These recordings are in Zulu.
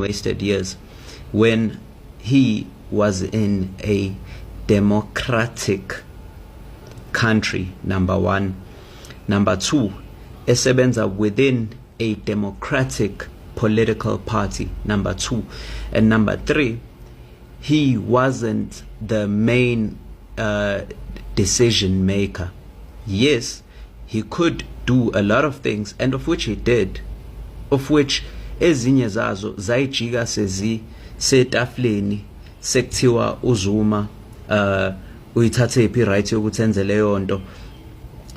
wasted years when he was in a democratic country, number one. Number two, esebenza within a democratic political party, number two. And number three, he wasn't the main decision maker. Yes, he could do a lot of things, and of which he did, of which ezinye zazo zayijika setafleni sekuthiwa uZuma uyithathe iphi right yokuthi enze leyo nto.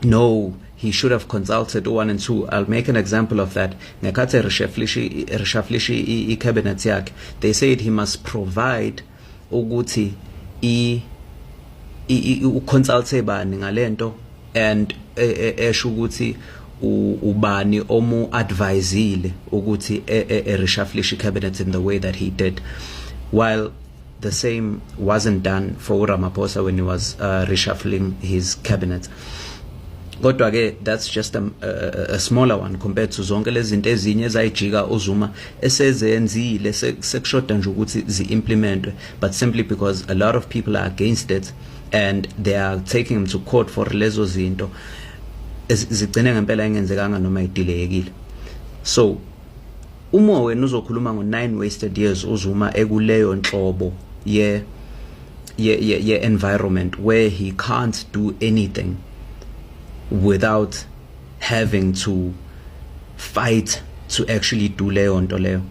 No, he should have consulted 1 and 2. I'll make an example of that. Ngekhathi reshufflishi i-cabinet yakhe, they said he must provide ukuthi uconsulte bani ngalento, and esho ukuthi ubani omu advisile ukuthi reshufflishi cabinet in the way that he did, while the same wasn't done for Ramaphosa when he was reshuffling his cabinet. Kodwa ke that's just a smaller one compared to zonke lezi zinto ezinye ezayijika uZuma esezenzile sekushoda nje ukuthi zi-implementwe, but simply because a lot of people are against it and they are taking him to court for lezo zinto zigcine ngempela engenzekanga noma ideleyekile. So uma wena uzokhuluma ngo9 wasted years uZuma ekuleyo nhlobo ye environment where he can't do anything without having to fight to actually do leyo nto leyo,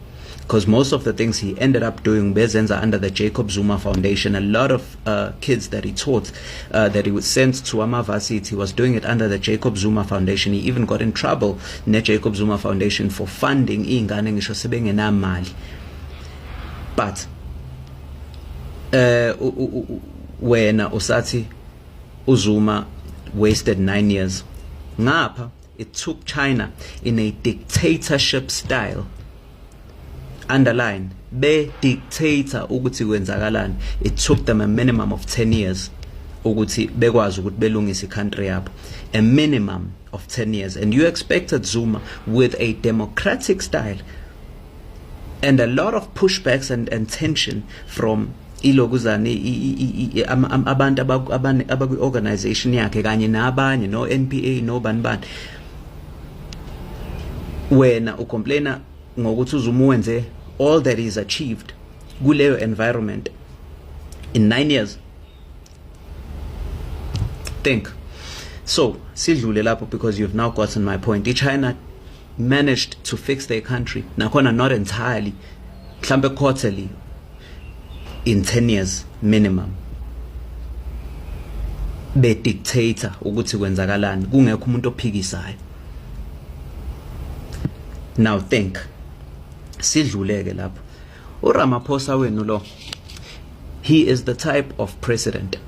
because most of the things he ended up doing bezenza under the Jacob Zuma Foundation. A lot of kids that he taught, that he was sent to Amavasiti, he was doing it under the Jacob Zuma Foundation. He even got in trouble ne Jacob Zuma Foundation for funding ingane ngisho sebengenamali. But wena usathi uZuma wasted 9 years. Ngapha, it took China in a dictatorship style. Underline, be dictator ukuthi kwenzakalani. It took them a minimum of 10 years ukuthi bekwazi ukuthi belungise country yabo. A minimum of 10 years. And you expected Zuma with a democratic style and a lot of pushbacks and tension from ilokuzane abantu abakwi-organization yakhe kanye nabanye no NPA no banibani. Wena ucomplaina ngokuthi uZuma wenze all that is achieved kuleyo environment in 9 years. Think. So sidlule lapho, because you've now gotten my point. China managed to fix their country, nakhona not entirely, mhlambe quarterly, in 10 years minimum. Be dictator ukuthi kwenzakalani kungekho umuntu ophikisayo. Now think, sidluleke lapho. uRamaphosa wenu lo, he is the type of president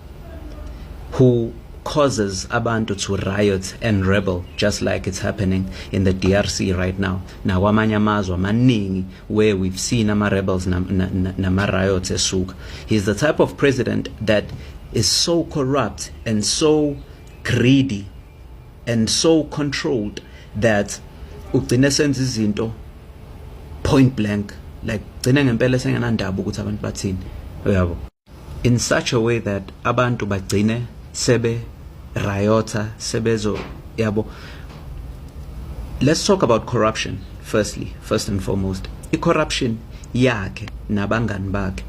who causes abantu to riot and rebel, just like it's happening in the DRC right now. Now kwamanye amazwe amaningi where we've seen ama rebels nama riots esuka. He's the type of president that is so corrupt and so greedy and so controlled that ugcine senza izinto point blank, like gcine ngempela sengenandaba ukuthi abantu bathini, uyabo, in such a way that abantu bagcine sebe riota sebezo yabo. Let's talk about corruption first and foremost. Corruption yakhe nabangani bakhe,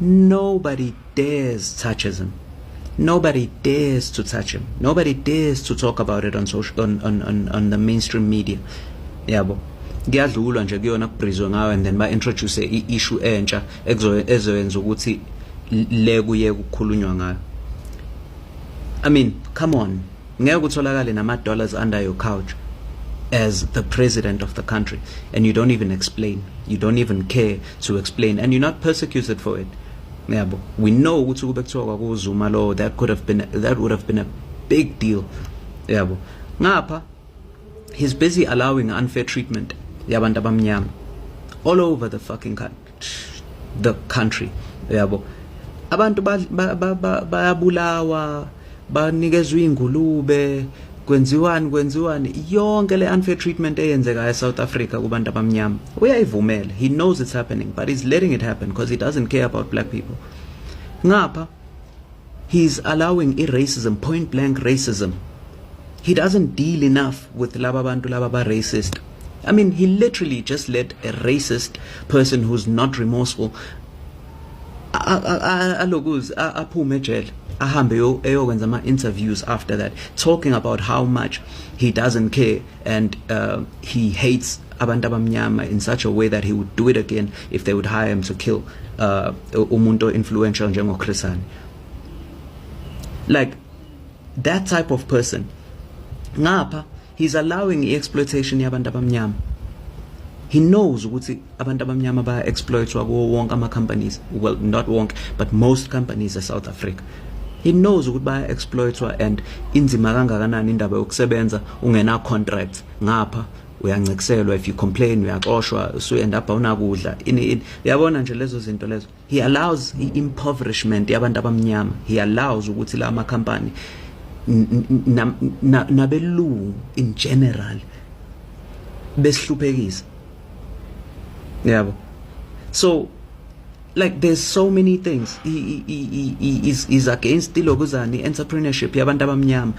nobody dares touches him. Nobody dares to touch him. Nobody dares to talk about it on the mainstream media. Yabo. Kuyadlulwa nje kuyona kubrizwe ngayo, and then ba introduce i-issue entsha ezoyenza ukuthi le kuye kukhulunywa ngayo. I mean, come on. Ngeke utholakale nama-dollars under your couch as the president of the country, and you don't even explain. You don't even care to explain, and you're not persecuted for it. Yabo. We know ukuthi kube kuthiwa kwakuZuma lo, that would have been a big deal. Yabo. Ngapha, he's busy allowing unfair treatment yabantu abamnyama all over the fucking country. Yabo. Abantu bayabulawa, banikezwe ingulube, kwenziwani yonke le unfair treatment eyenzeka eSouth Africa kubantu abamnyama uyayivumela. He knows it's happening, but he's letting it happen because he doesn't care about black people. Ngapha he's allowing racism, point blank racism. He doesn't deal enough with laba bantu laba ba racist. I mean, he literally just let a racist person who's not remorseful aphume ejele ahambe eyokwenza ama-interviews after that, talking about how much he doesn't care and he hates abantu abamnyama in such a way that he would do it again if they would hire him to kill umuntu influential njengo-Chris Hani. Like that type of person. Ngapha he's allowing exploitation yabantu abamnyama. He knows ukuthi abantu abamnyama baya-exploitwa kuwo wonke ama-companies, well, not wonke, but most companies eSouth Africa. He knows ukuthi baya-exploitwa and inzima kangakanani indaba yokusebenza ungena-contract. Ngapha uyancikselwa, if you complain uyaxoshwa, usu-end up awunakudla. Uyabona nje lezo zinto lezo. He allows i-impoverishment yabantu abamnyama. He allows ukuthi la ama-company nabelungu in general besihluphekisa. Yeah. So, like, there's so many things. He is against ilokuzani entrepreneurship yabantu abamnyama.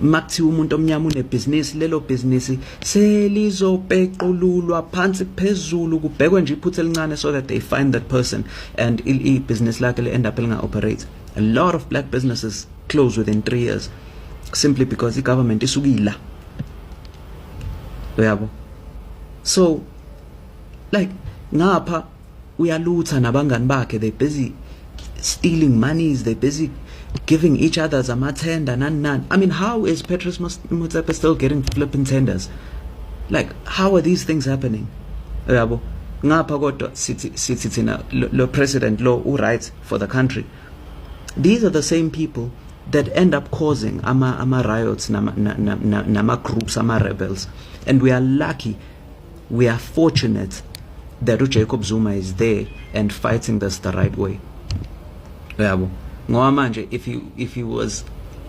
Makuthi umuntu omnyama unebusiness, lelo business selizopeqululwa phansi phezulu kubhekwe nje iphutha elincane so that they find that person and i-business lakhe le end up linga-operate. A lot of black businesses close within 3 years simply because the government isukila. Yabo. So, like, ngapha uyalutha nabangani bakhe, they're busy stealing monies, they're busy giving each other amatenda nan. I mean, how is Petrus Motsepe still getting flipping tenders? Like, how are these things happening? Yabo. Ngapha kodwa sithi thina lo president lo right for the country. These are the same people that end up causing ama riots nama groups, ama rebels. And we are lucky, we are fortunate that Jacob Zuma is there and fighting this the right way. Yabo. Ngoba manje if he was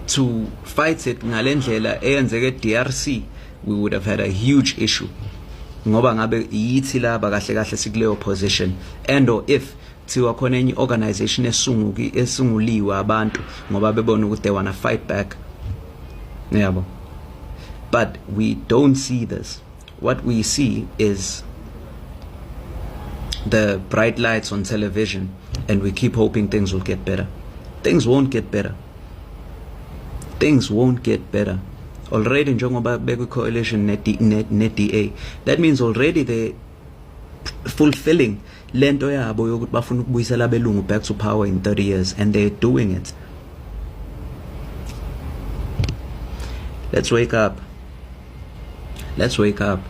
to fight it ngalendlela eyenzeke DRC, we would have had a huge issue. Ngoba ngabe yithi laba kahle kahle sikuleyo position, and or if thiwa khona enye organization esunguliwe abantu ngoba bebona ukuthi they wanna fight back. Yabo. But we don't see this. What we see is the bright lights on television, and we keep hoping things will get better. Things won't get better. Things won't get better. Already njengoba beku coalition net-DA, that means already they fulfilling lento yabo yokuthi bafuna ukubuyisela abelungu back to power in 30 years, and they're doing it. Let's wake up. Let's wake up.